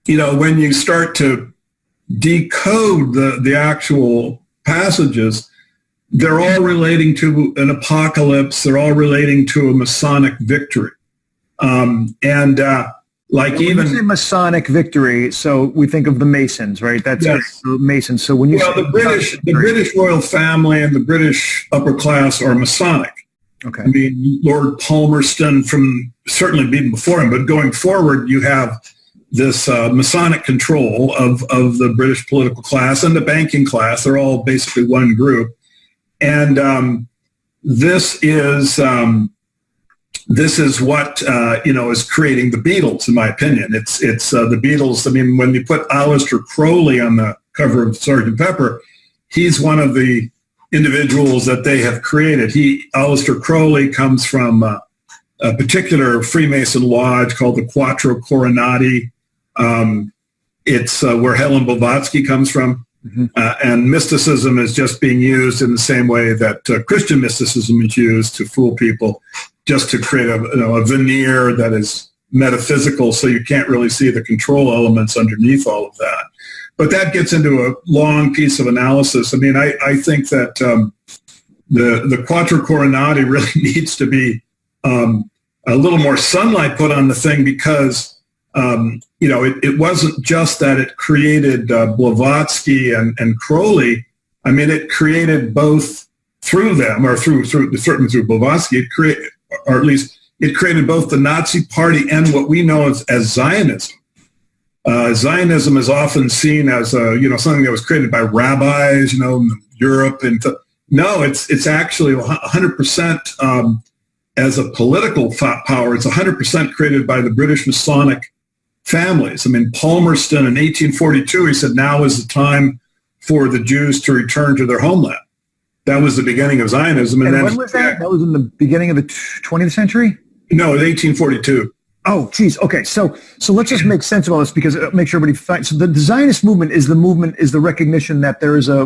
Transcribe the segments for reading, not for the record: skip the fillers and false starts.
when you start to decode the actual passages, they're all relating to an apocalypse. They're all relating to a Masonic victory. Like even when you say Masonic victory, so we think of the Masons, right? That's yes. The Masons. So when you say the British royal family and the British upper class are Masonic. Okay. I mean, Lord Palmerston, from certainly even before him, but going forward, you have this Masonic control of the British political class and the banking class. They're all basically one group, and this is what is creating the Beetles, in my opinion. It's the Beetles. I mean, when you put Alistair Crowley on the cover of Sgt. Pepper, he's one of the individuals that they have created. Alistair Crowley comes from a particular Freemason lodge called the Quatuor Coronati. It's where Helen Blavatsky comes from. Mm-hmm. And mysticism is just being used in the same way that Christian mysticism is used to fool people, just to create a veneer that is metaphysical, so you can't really see the control elements underneath all of that. But that gets into a long piece of analysis. I mean, I think that the Quatuor Coronati really needs to be a little more sunlight put on the thing, because it wasn't just that it created Blavatsky and Crowley. I mean, it created both through them, or certainly through Blavatsky. It created both the Nazi Party and what we know as Zionism. Zionism is often seen as something that was created by rabbis, in Europe, and no, it's actually 100% as a political power. It's 100% created by the British Masonic families. I mean, Palmerston in 1842, he said, now is the time for the Jews to return to their homeland. That was the beginning of Zionism. And when was that? That was in the beginning of the 20th century? No, 1842. Oh, geez. Okay, so let's just make sense of all this, because make sure everybody finds. So the Zionist movement is the recognition that there is a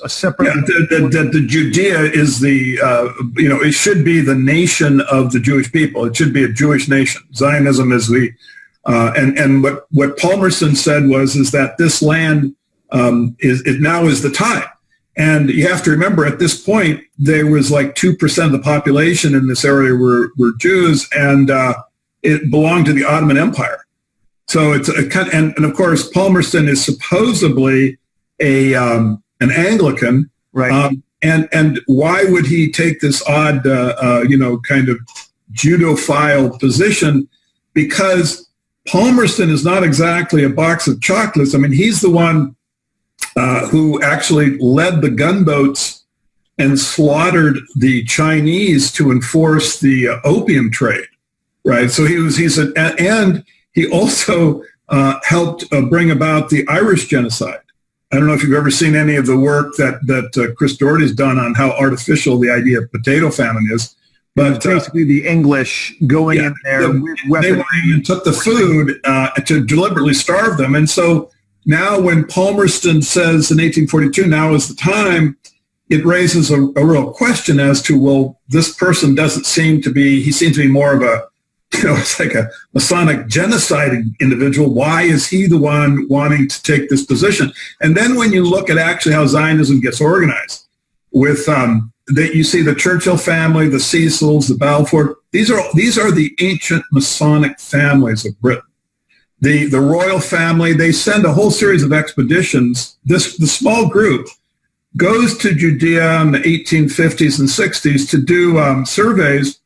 separate. Yeah, that the Judea is it should be the nation of the Jewish people. It should be a Jewish nation. Zionism is and what Palmerston said is that this land now is the time. And you have to remember, at this point, there was like 2% of the population in this area were Jews, and it belonged to the Ottoman Empire. So it's and of course, Palmerston is supposedly an Anglican, right? And why would he take this odd, kind of Judophile position? Because Palmerston is not exactly a box of chocolates. I mean, he's the one who actually led the gunboats and slaughtered the Chinese to enforce the opium trade, right? So and he also helped bring about the Irish genocide. I don't know if you've ever seen any of the work that Chris Doherty's done on how artificial the idea of potato famine is. But basically the English going in there. They went in and took the food to deliberately starve them. And so now when Palmerston says in 1842, now is the time, it raises a real question as to, well, this person seems to be more of a, it's like a Masonic genocide individual. Why is he the one wanting to take this position? And then when you look at actually how Zionism gets organized, with you see the Churchill family, the Cecils, the Balfour, these are the ancient Masonic families of Britain. The royal family, they send a whole series of expeditions. The small group goes to Judea in the 1850s and 60s to do surveys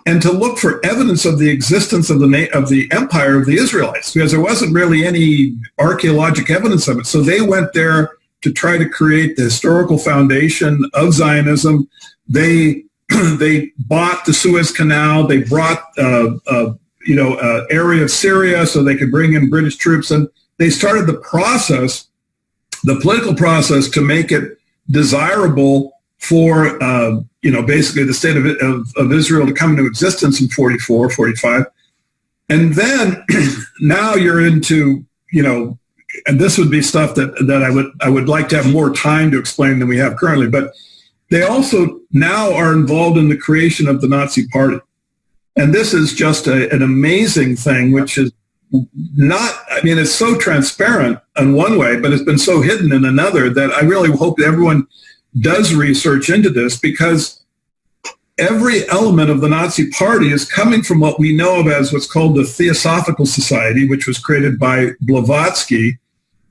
and to look for evidence of the existence of the empire of the Israelites, because there wasn't really any archaeologic evidence of it. So they went there to try to create the historical foundation of Zionism. They bought the Suez Canal. They brought area of Syria so they could bring in British troops, and they started the political process to make it desirable for basically the state of Israel to come into existence in 44, 45. And then now you're into, and this would be stuff that I would like to have more time to explain than we have currently, but they also now are involved in the creation of the Nazi Party. And this is just an amazing thing, which is it's so transparent in one way, but it's been so hidden in another that I really hope that everyone does research into this, because every element of the Nazi Party is coming from what we know of as what's called the Theosophical Society, which was created by Blavatsky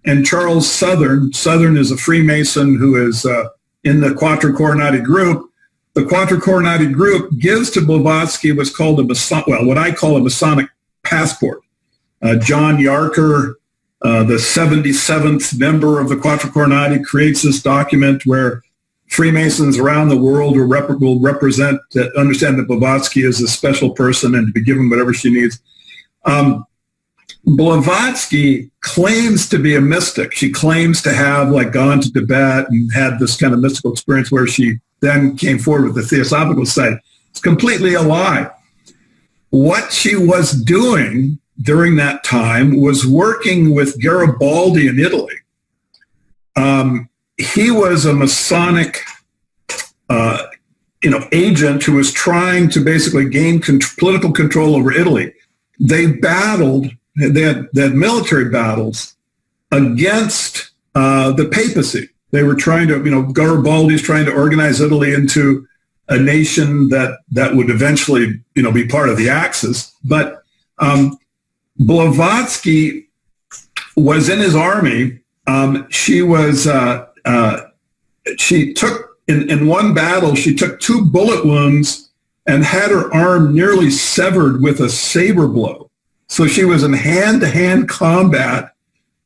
and Charles Southern. Southern is a Freemason who is in the Quatuor Coronati group. The Quatuor Coronati group gives to Blavatsky what's called what I call a Masonic passport. John Yarker, the 77th member of the Quatuor Coronati, creates this document where Freemasons around the world will represent, understand that Blavatsky is a special person and to be given whatever she needs. Blavatsky claims to be a mystic. She claims to have gone to Tibet and had this kind of mystical experience where she then came forward with the Theosophical Society. It's completely a lie. What she was doing during that time was working with Garibaldi in Italy. He was a Masonic, agent who was trying to basically gain political control over Italy. They battled. They had military battles against the papacy. They were trying to, Garibaldi's trying to organize Italy into a nation that would eventually, be part of the Axis. But Blavatsky was in his army. She took, in one battle, she took 2 bullet wounds and had her arm nearly severed with a saber blow. So she was in hand-to-hand combat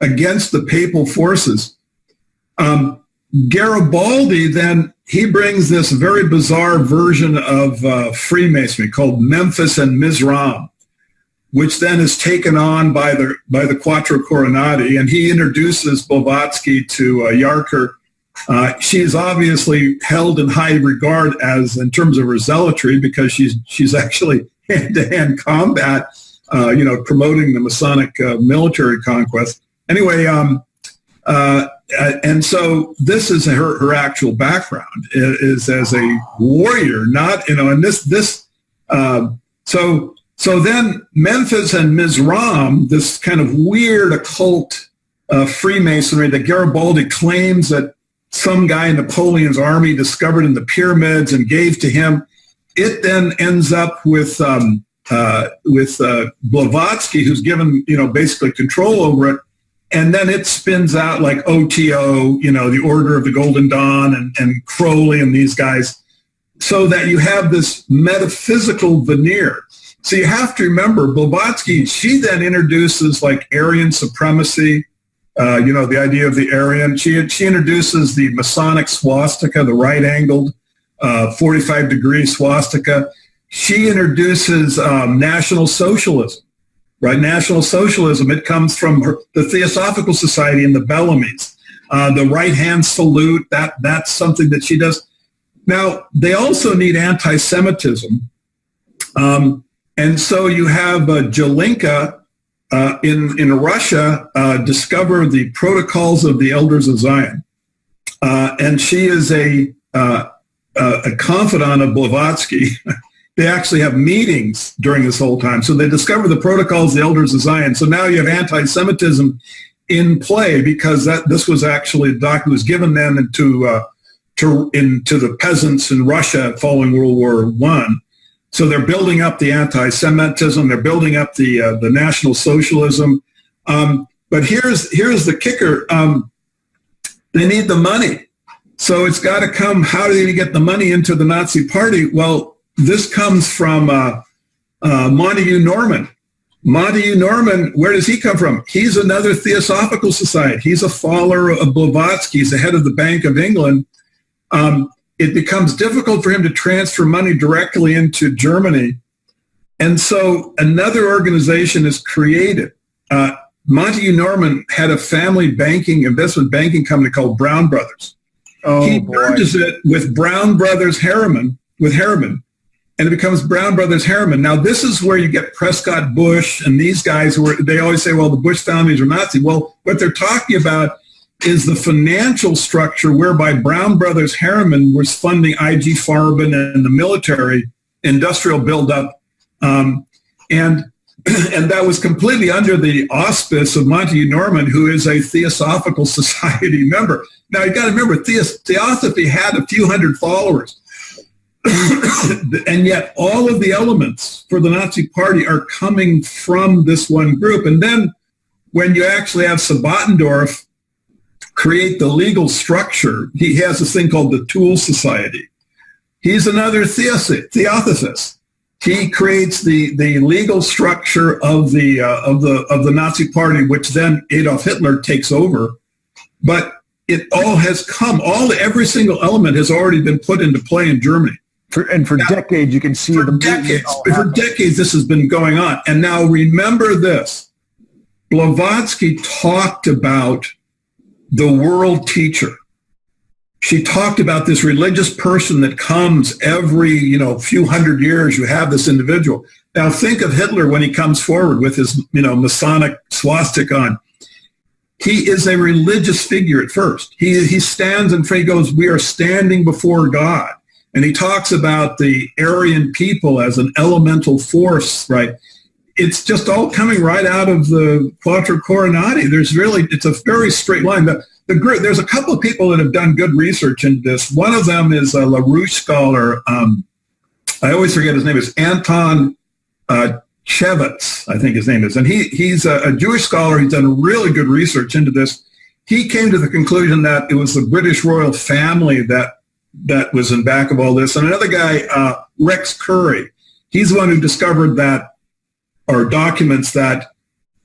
against the papal forces. Garibaldi then, he brings this very bizarre version of Freemasonry called Memphis and Mizraim, which then is taken on by the Quatuor Coronati, and he introduces Blavatsky to Yarker. She's obviously held in high regard in terms of her zealotry, because she's actually hand-to-hand combat, promoting the Masonic military conquest. Anyway, and so this is her actual background is as a warrior, not, and so then Memphis and Mizraim, this kind of weird occult Freemasonry that Garibaldi claims that some guy in Napoleon's army discovered in the pyramids and gave to him. It then ends up with Blavatsky, who's given, basically control over it. And then it spins out like OTO, the Order of the Golden Dawn and Crowley and these guys, so that you have this metaphysical veneer. So you have to remember, Blavatsky, she then introduces Aryan supremacy, the idea of the Aryan. She introduces the Masonic swastika, the right-angled 45-degree swastika. She introduces National Socialism, right? National Socialism, it comes from the Theosophical Society and the Bellamys. The right-hand salute, that's something that she does. Now, they also need anti-Semitism. And so you have Jelinka in Russia discover the Protocols of the Elders of Zion. And she is a confidant of Blavatsky. They actually have meetings during this whole time. So they discover the Protocols of the Elders of Zion. So now you have anti-Semitism in play, because this was actually a document was given then into the peasants in Russia following World War I. So they're building up the anti-Semitism. They're building up the National Socialism. But here's the kicker. They need the money. So it's got to come. How do they get the money into the Nazi Party? Well, this comes from Montague Norman. Montague Norman, where does he come from? He's another Theosophical Society. He's a follower of Blavatsky. He's the head of the Bank of England. It becomes difficult for him to transfer money directly into Germany. And so another organization is created. Montague Norman had a family investment banking company called Brown Brothers. He merges it with Brown Brothers Harriman, and it becomes Brown Brothers Harriman. Now, this is where you get Prescott Bush and these guys they always say, well, the Bush families are Nazi. Well, what they're talking about is the financial structure whereby Brown Brothers Harriman was funding I.G. Farben and the military industrial buildup. And And that was completely under the auspice of Montague Norman, who is a Theosophical Society member. Now, you got to remember, Theosophy had a few hundred followers. And yet all of the elements for the Nazi Party are coming from this one group. And then when you actually have Sabbatendorf create the legal structure, he has this thing called the Tool Society. He's another theosophist. He creates the legal structure of the Nazi Party, which then Adolf Hitler takes over. But it all has come, every single element has already been put into play in Germany. For decades, you can see for decades this has been going on. And now remember this, Blavatsky talked about the world teacher. She talked about this religious person that comes every, few hundred years. You have this individual. Now think of Hitler when he comes forward with his, Masonic swastika on. He is a religious figure at first. He stands and he goes, we are standing before God. And he talks about the Aryan people as an elemental force, right? It's just all coming right out of the Quatuor Coronati. It's a very straight line. The group, there's a couple of people that have done good research into this. One of them is a LaRouche scholar. I always forget his name. It's Anton Chevitz, I think his name is. And he's a Jewish scholar. He's done really good research into this. He came to the conclusion that it was the British royal family that was in back of all this. And another guy, Rex Curry, he's the one who discovered that, or documents that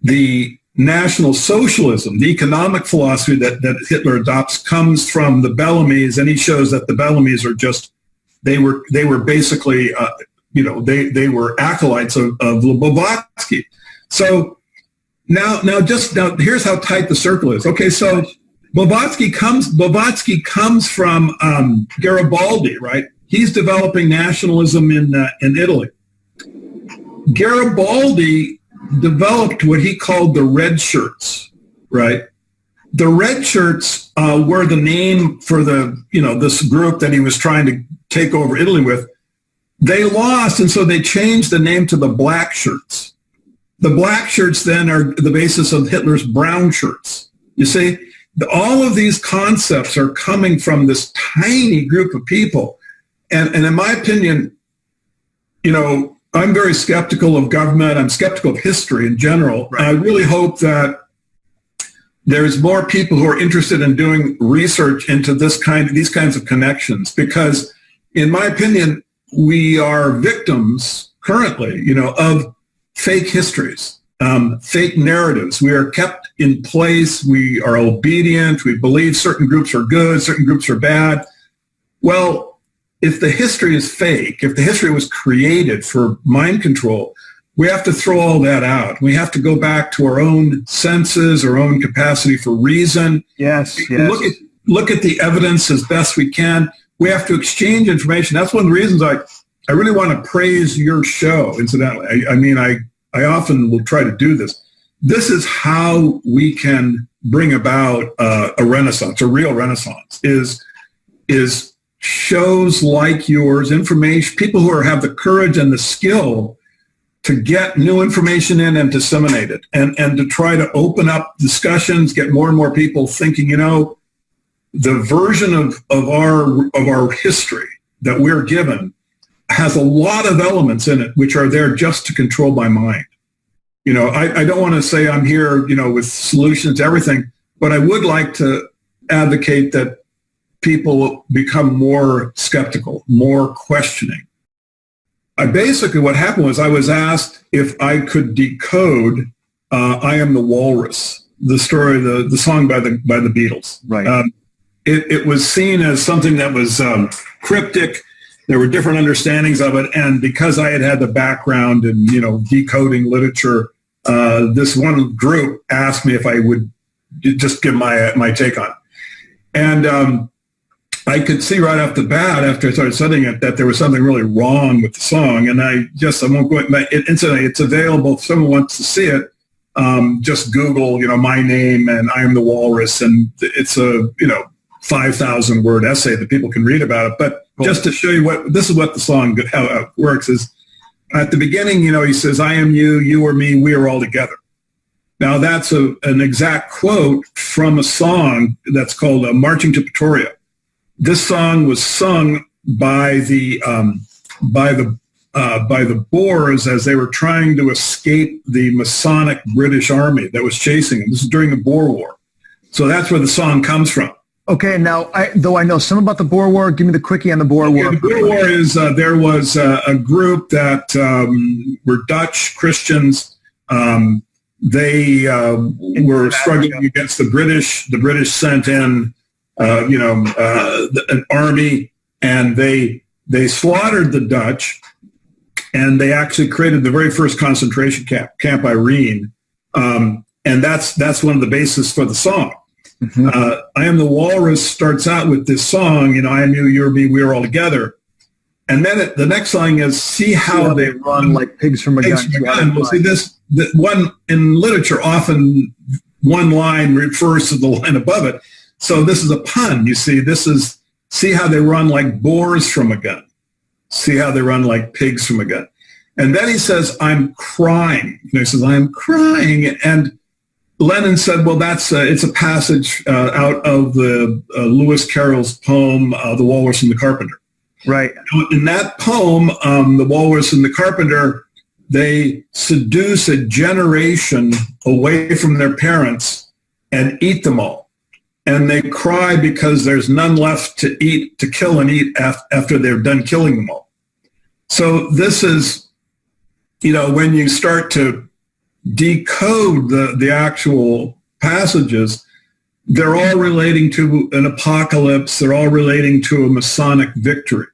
the National Socialism, the economic philosophy that Hitler adopts, comes from the Bellamys, and he shows that the Bellamys are just, they were basically, they were acolytes of Blavatsky. So now here's how tight the circle is. Okay, so Blavatsky comes from Garibaldi, right? He's developing nationalism in Italy. Garibaldi developed what he called the red shirts, right? The red shirts were the name for this group that he was trying to take over Italy with. They lost, and so they changed the name to the black shirts. The black shirts then are the basis of Hitler's brown shirts. You see, all of these concepts are coming from this tiny group of people. And in my opinion, I'm very skeptical of government. I'm skeptical of history in general. Right. I really hope that there's more people who are interested in doing research into these kinds of connections, because in my opinion, we are victims currently, of fake histories, fake narratives. We are kept in place. We are obedient. We believe certain groups are good, certain groups are bad. Well, if the history is fake, if the history was created for mind control, we have to throw all that out. We have to go back to our own senses, our own capacity for reason. Yes. Look at the evidence as best we can. We have to exchange information. That's one of the reasons I really want to praise your show, incidentally. I often will try to do this. This is how we can bring about a renaissance, a real renaissance, is shows like yours, information, people who have the courage and the skill to get new information in and disseminate it, and to try to open up discussions, get more and more people thinking, the version of our history that we're given has a lot of elements in it which are there just to control my mind. I don't want to say I'm here, with solutions to everything, but I would like to advocate that people become more skeptical, more questioning. Basically what happened was I was asked if I could decode I Am the Walrus, the story, the song by the Beatles. Right. It was seen as something that was cryptic. There were different understandings of it. And because I had the background in, decoding literature, this one group asked me if I would just give my take on it. And I could see right off the bat after I started studying it that there was something really wrong with the song. And I won't go into it. Incidentally, it's available. If someone wants to see it, just Google, my name and I Am the Walrus. And it's a, 5,000 word essay that people can read about it. But just to show you this is what the song, how it works is, at the beginning, he says, I am you, you are me, we are all together. Now, that's an exact quote from a song that's called Marching to Pretoria. This song was sung by the Boers as they were trying to escape the Masonic British army that was chasing them. This is during the Boer War. So that's where the song comes from. Okay, now, though I know some about the Boer War, give me the quickie on the Boer War. The Boer War is, there was a group that were Dutch Christians. They were struggling against the British. The British sent in, an army, and they slaughtered the Dutch, and they actually created the very first concentration camp, Camp Irene, and that's one of the bases for the song. Mm-hmm. I Am the Walrus starts out with this song, I am you, you're me, we're all together. And then the next song is, see how they run like pigs from a gun. Well, see, the one in literature, often one line refers to the line above it. So this is a pun. You see, this is, see how they run like boars from a gun. See how they run like pigs from a gun. And then he says, I'm crying. He says, I'm crying. And Lennon said, well, it's a passage out of the Lewis Carroll's poem, The Walrus and the Carpenter. Right. In that poem, The Walrus and the Carpenter, they seduce a generation away from their parents and eat them all. And they cry because there's none left to eat, to kill and eat after they're done killing them all. So this is, when you start to decode the actual passages, they're all relating to an apocalypse. They're all relating to a Masonic victory.